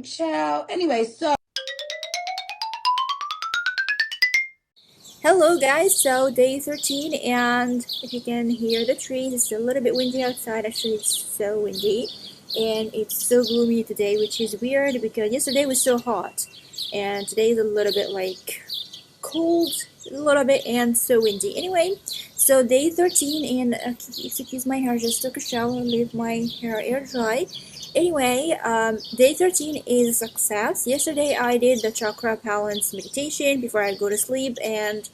Ciao. Anyway, so Hello guys, so day 13, and if you can hear the trees, it's a little bit windy outside. Actually, it's so windy and it's so gloomy today, which is weird because yesterday was so hot and today is a little bit like cold, a little bit, and so windy. Anyway, so day 13, and excuse my hair, just took a shower, leave my hair air dry. Anyway, day 13 is a success. Yesterday I did the chakra balance meditation before I go to sleep, and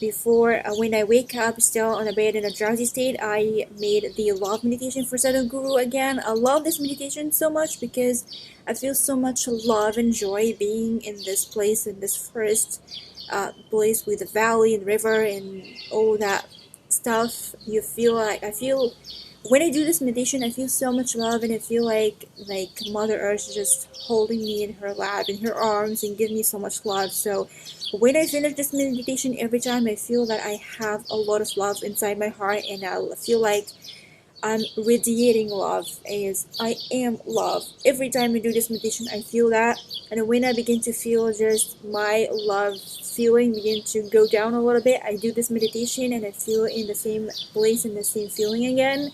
before when I wake up still on the bed in a drowsy state, I made the love meditation for Sadhguru again. I love this meditation so much because I feel so much love and joy being in this place, in this first place with the valley and river and all that stuff. You feel like I feel when I do this meditation, I feel so much love, and I feel like Mother Earth just holding me in her lap, in her arms, and give me so much love. So when I finish this meditation, every time I feel that I have a lot of love inside my heart, and I feel like I'm radiating love, as I am love. Every time I do this meditation, I feel that, and when I begin to feel just my love feeling begin to go down a little bit, I do this meditation and I feel in the same place and the same feeling again.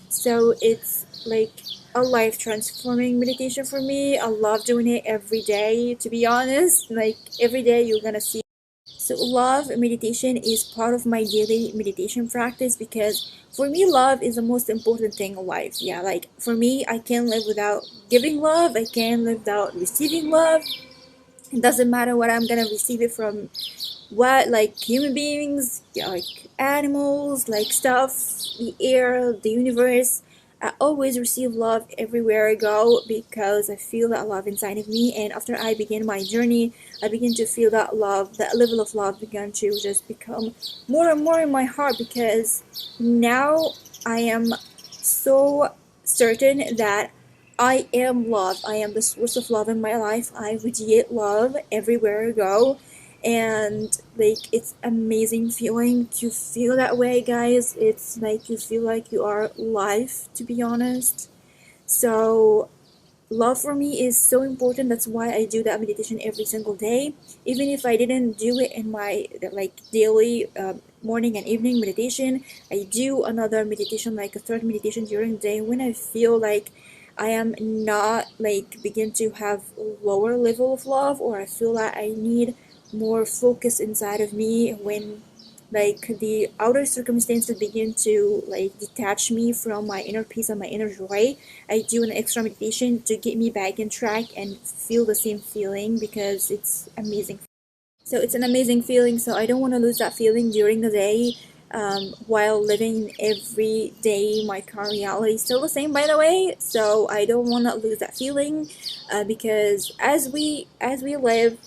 So it's like a life transforming meditation for me. I love doing it every day, to be honest. Like every day you're gonna see. So love meditation is part of my daily meditation practice because for me love is the most important thing in life. Yeah, like for me I can't live without giving love. I can't live without receiving love. It doesn't matter what I'm gonna receive it from, what, like human beings, yeah, like animals, like stuff, the air, the universe. I always receive love everywhere I go because I feel that love inside of me, and after I begin my journey, I begin to feel that love, that level of love began to just become more and more in my heart because now I am so certain that I am love. I am the source of love in my life. I radiate love everywhere I go, and like it's amazing feeling to feel that way, guys. It's like you feel like you are life, to be honest. So love for me is so important. That's why I do that meditation every single day, even if I didn't do it in my like daily morning and evening meditation. I do another meditation, like a third meditation during the day when I feel like I am not like begin to have lower level of love, or I feel like I need more focus inside of me when like the outer circumstances begin to like detach me from my inner peace and my inner joy. I do an extra meditation to get me back in track and feel the same feeling because it's amazing. So it's an amazing feeling, so I don't want to lose that feeling during the day, while living every day my current reality is still the same, by the way. So I don't want to lose that feeling, because as we live,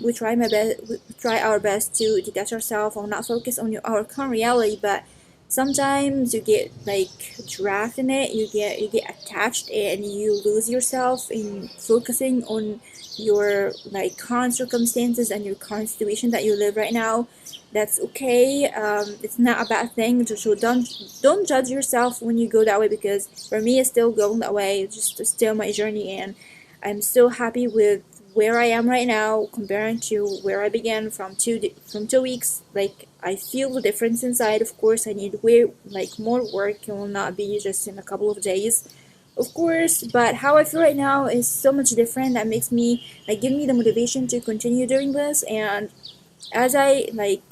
we try our best to detach ourselves or not focus on our current reality, but sometimes you get like trapped in it, you get attached and you lose yourself in focusing on your like current circumstances and your current situation that you live right now. That's okay. It's not a bad thing. So don't judge yourself when you go that way, because for me it's still going that way. It's just still my journey, and I'm so happy with where I am right now comparing to where I began from 2 weeks. Like I feel the difference inside. Of course, I need way like more work. It will not be just in a couple of days, of course, but how I feel right now is so much different. That makes me like give me the motivation to continue doing this. And as I like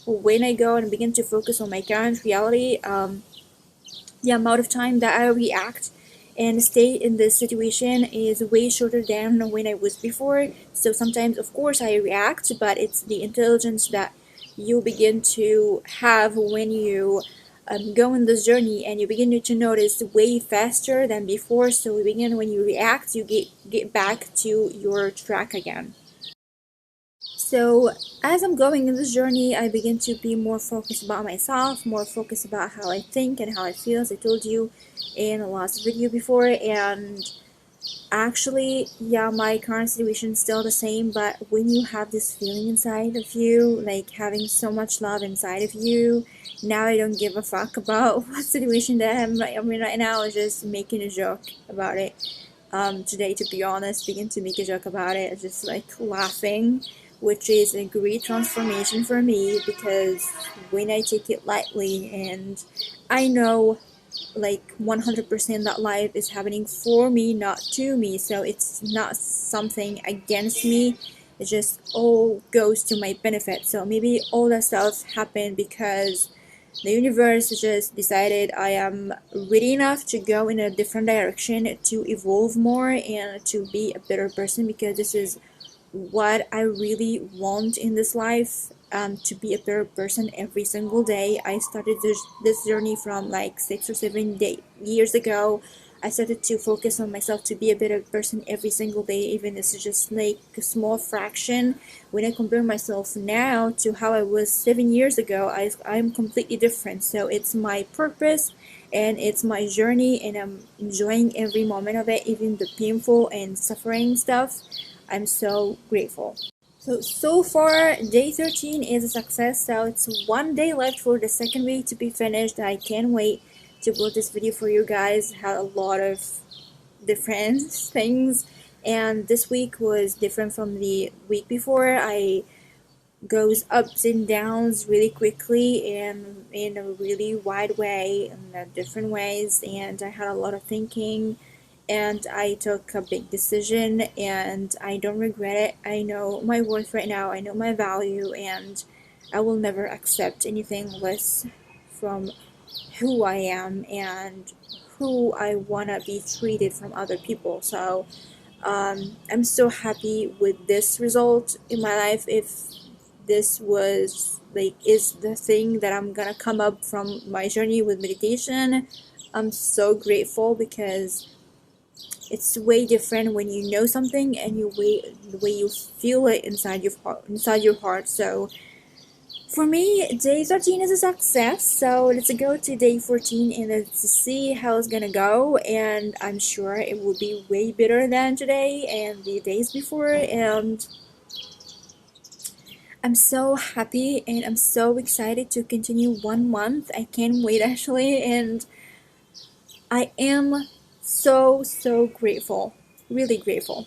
when I go and begin to focus on my current reality, the amount of time that I react and stay in this situation is way shorter than when I was before. So sometimes, of course, I react, but it's the intelligence that you begin to have when you go on this journey, and you begin to notice way faster than before. So when you react, you get back to your track again. So as I'm going in this journey, I begin to be more focused about myself, more focused about how I think and how I feel, as I told you in the last video before. And actually, yeah, my current situation is still the same, but when you have this feeling inside of you, like having so much love inside of you, now I don't give a fuck about what situation that I'm in right now. I'm just making a joke about it. today, to be honest, begin to make a joke about it, just like laughing, which is a great transformation for me because when I take it lightly and I know like 100% that life is happening for me, not to me, so it's not something against me, it just all goes to my benefit. So maybe all that stuff happened because the universe just decided I am ready enough to go in a different direction, to evolve more and to be a better person, because this is what I really want in this life, to be a better person every single day. I started this journey from like 6 or 7 years ago. I started to focus on myself to be a better person every single day, even if it's just like a small fraction. When I compare myself now to how I was 7 years ago, I'm completely different. So it's my purpose and it's my journey, and I'm enjoying every moment of it, even the painful and suffering stuff. I'm so grateful. So far, day 13 is a success. So it's one day left for the second week to be finished. I can't wait to upload this video for you guys. Had a lot of different things, and this week was different from the week before. I goes ups and downs really quickly and in a really wide way, in different ways, and I had a lot of thinking, and I took a big decision, and I don't regret it. I know my worth right now, I know my value, and I will never accept anything less from who I am and who I want to be treated from other people. So I'm so happy with this result in my life. If this was like is the thing that I'm gonna come up from my journey with meditation, I'm so grateful because it's way different when you know something and the way you feel it inside your heart. So for me, day 13 is a success. So let's go to day 14 and let's see how it's gonna go. And I'm sure it will be way better than today and the days before. And I'm so happy and I'm so excited to continue 1 month. I can't wait actually, and I am so grateful, really grateful.